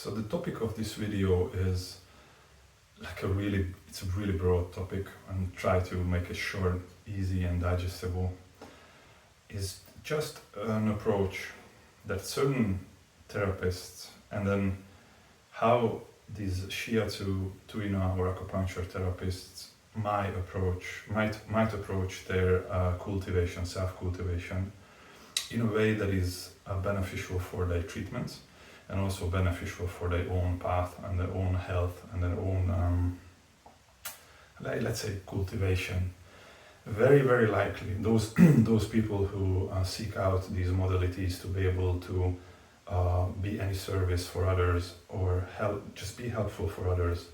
So the topic of this video is it's a really broad topic, and try to make it short, easy and digestible. Is just an approach that certain therapists, and then how these shiatsu, tuina or acupuncture therapists might approach their cultivation, self-cultivation, in a way that is beneficial for their treatments and also beneficial for their own path and their own health and their own, let's say, cultivation. Very, very likely those those people who seek out these modalities to be able to be any service for others or just be helpful for others,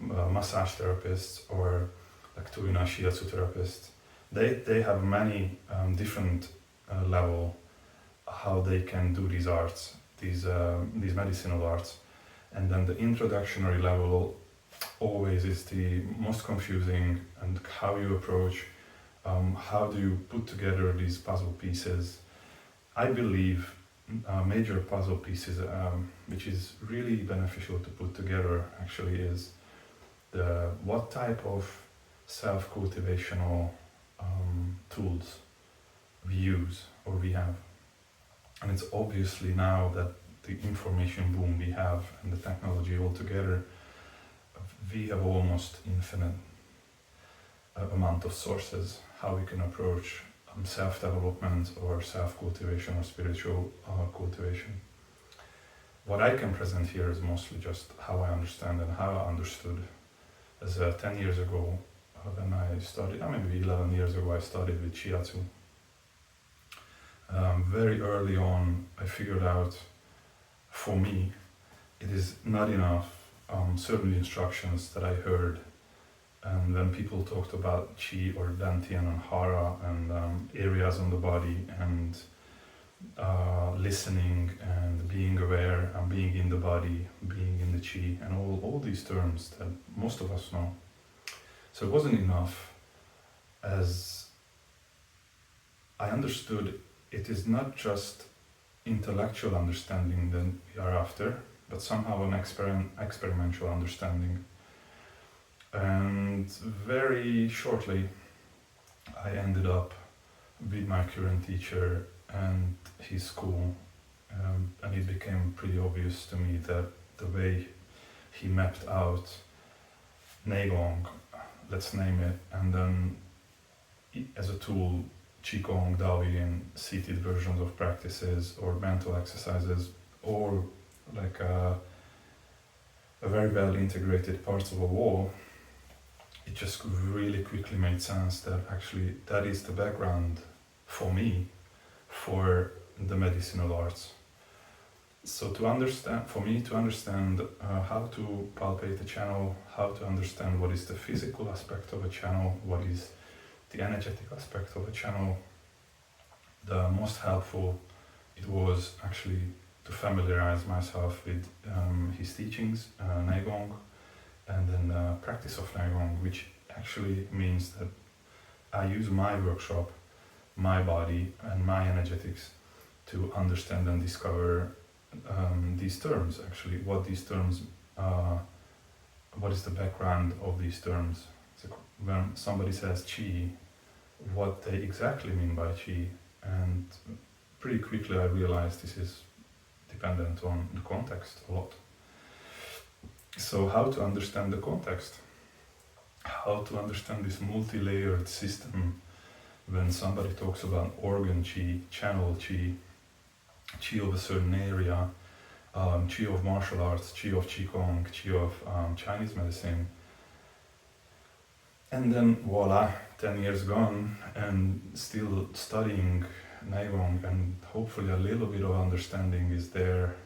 massage therapists or like tuina shiatsu therapists, they have many different level how they can do these arts, these medicinal arts. And then the introductory level always is the most confusing, and how you approach, how do you put together these puzzle pieces. I believe major puzzle pieces, which is really beneficial to put together actually, is what type of self-cultivational tools we use or we have. And it's obviously now that the information boom we have and the technology altogether, we have almost infinite amount of sources how we can approach self-development or self-cultivation or spiritual cultivation. What I can present here is mostly just how I understand and how I understood. As 10 years ago, when I started, maybe 11 years ago, I started with shiatsu. Very early on, I figured out, for me, it is not enough certain instructions that I heard. And when people talked about chi or tian and hara and areas on the body and listening and being aware and being in the body, being in the chi, and all these terms that most of us know. So it wasn't enough, as I understood it is not just intellectual understanding that we are after, but somehow an experimental understanding. And very shortly, I ended up with my current teacher and his school, and it became pretty obvious to me that the way he mapped out Gong, let's name it, and then as a tool, Qigong, Daoyin, seated versions of practices or mental exercises, or like a very well integrated parts of a wall, it just really quickly made sense that actually that is the background for me for the medicinal arts. So for me to understand how to palpate a channel, how to understand what is the physical aspect of a channel, what is the energetic aspect of a channel, the most helpful it was actually to familiarize myself with his teachings, Gong, and then practice of Gong, which actually means that I use my workshop, my body and my energetics to understand and discover these terms, actually, what these terms, what is the background of these terms. So when somebody says chi, what they exactly mean by chi, and pretty quickly I realized this is dependent on the context a lot. So how to understand the context? How to understand this multi-layered system when somebody talks about organ chi, channel chi, chi of a certain area, chi of martial arts, chi of qigong, chi of Chinese medicine. And then voila, 10 years gone and still studying Gong, and hopefully a little bit of understanding is there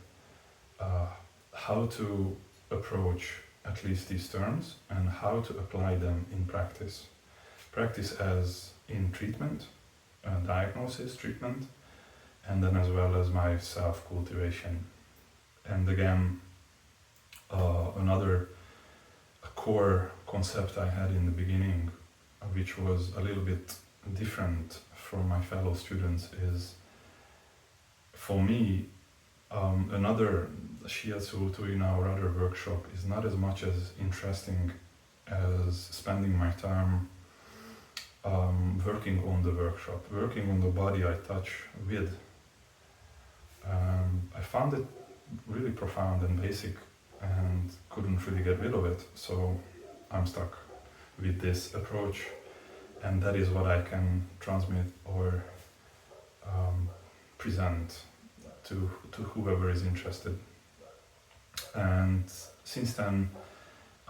how to approach at least these terms and how to apply them in practice. Practice as in treatment, diagnosis, treatment, and then as well as my self-cultivation. And again, another core concept I had in the beginning, which was a little bit different from my fellow students, is for me another shiatsu, tuina or other workshop is not as much as interesting as spending my time working on the workshop, working on the body I touch with. I found it really profound and basic and couldn't really get rid of it, so I'm stuck with this approach, and that is what I can transmit or present to whoever is interested. And since then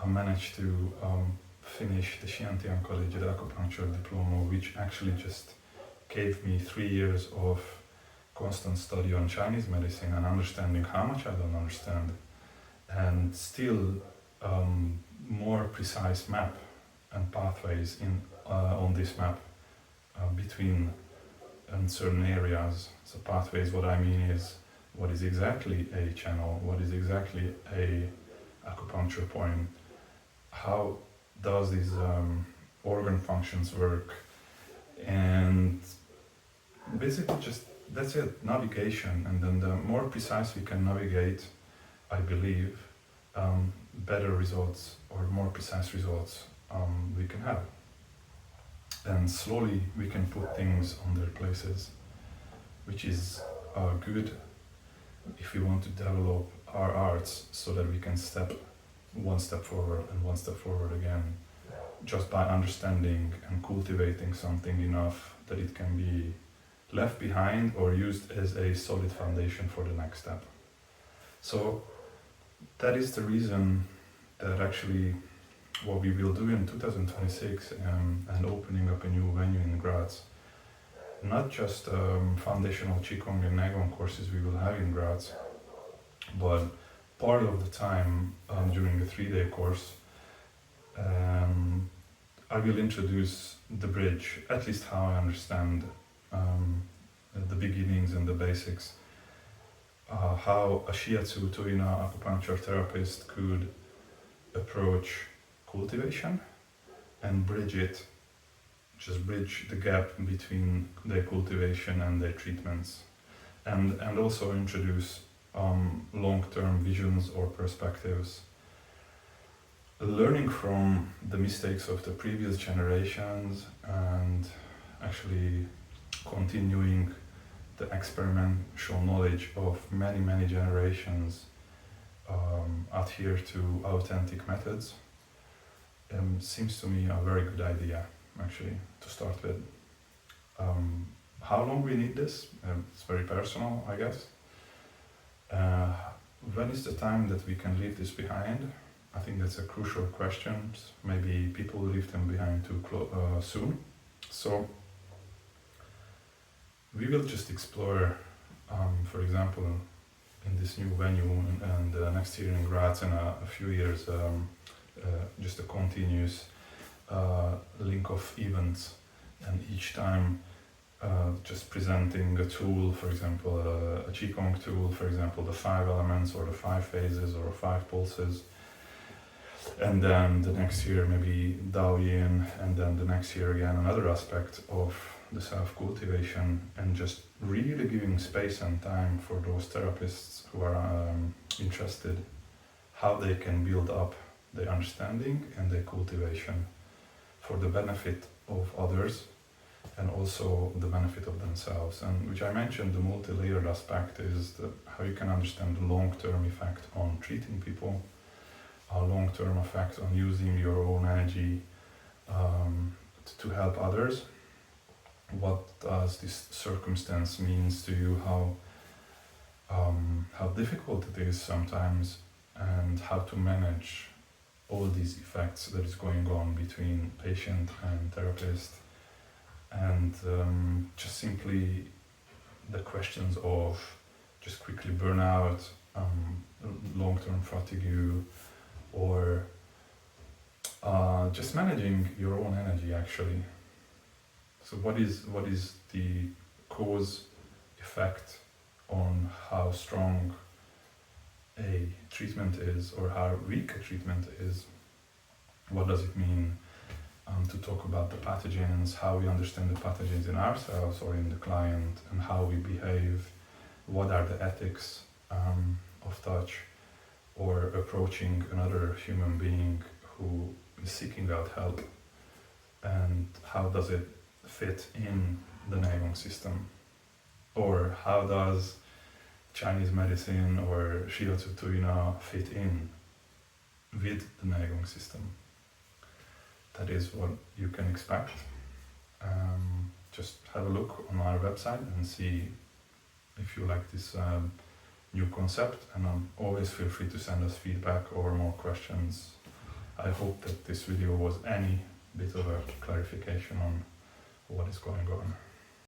I managed to finish the tian college, the acupuncture diploma, which actually just gave me 3 years of constant study on Chinese medicine and understanding how much I don't understand, and still more precise map and pathways on this map between certain areas. So pathways, what I mean is what is exactly a channel, what is exactly a acupuncture point, how does these organ functions work, and basically just that's it, navigation. And then the more precise we can navigate, I believe, better results or more precise results we can have. And slowly we can put things on their places, which is good if we want to develop our arts so that we can step one step forward and one step forward again, just by understanding and cultivating something enough that it can be left behind or used as a solid foundation for the next step. So that is the reason that actually what we will do in 2026 and opening up a new venue in Graz, not just foundational Qigong and Neigong courses we will have in Graz, but part of the time during the 3-day course I will introduce the bridge, at least how I understand the beginnings and the basics, how a shiatsu, tuina, acupuncture therapist could approach cultivation and bridge the gap between their cultivation and their treatments, and also introduce long-term visions or perspectives, learning from the mistakes of the previous generations and actually continuing the experimental knowledge of many generations adhere to authentic methods. Seems to me a very good idea, actually, to start with. How long we need this? It's very personal, I guess. When is the time that we can leave this behind? I think that's a crucial question. Maybe people leave them behind too soon. So we will just explore, for example, in this new venue and next year in Graz in a few years, just a continuous link of events, and each time just presenting a tool, for example, a Qigong tool, for example, the 5 elements or the 5 phases or 5 pulses. And then the next year maybe Dao Yin, and then the next year again another aspect of the self-cultivation, and just really giving space and time for those therapists who are interested, how they can build up their understanding and their cultivation for the benefit of others and also the benefit of themselves. And which I mentioned, the multi-layered aspect is how you can understand the long-term effect on treating people, a long-term effect on using your own energy to help others. What does this circumstance means to you, how difficult it is sometimes, and how to manage all these effects that is going on between patient and therapist, and just simply the questions of just quickly burnout, long-term fatigue, or just managing your own energy actually. So what is the cause effect on how strong a treatment is or how weak a treatment is? What does it mean to talk about the pathogens, how we understand the pathogens in ourselves or in the client, and how we behave, what are the ethics of touch, or approaching another human being who is seeking out help, and how does it fit in the Neigong system, or how does Chinese medicine or shiatsu tuina fit in with the Neigong system. That is what you can expect. Just have a look on our website and see if you like this new concept, and always feel free to send us feedback or more questions. I hope that this video was any bit of a clarification on what is going on.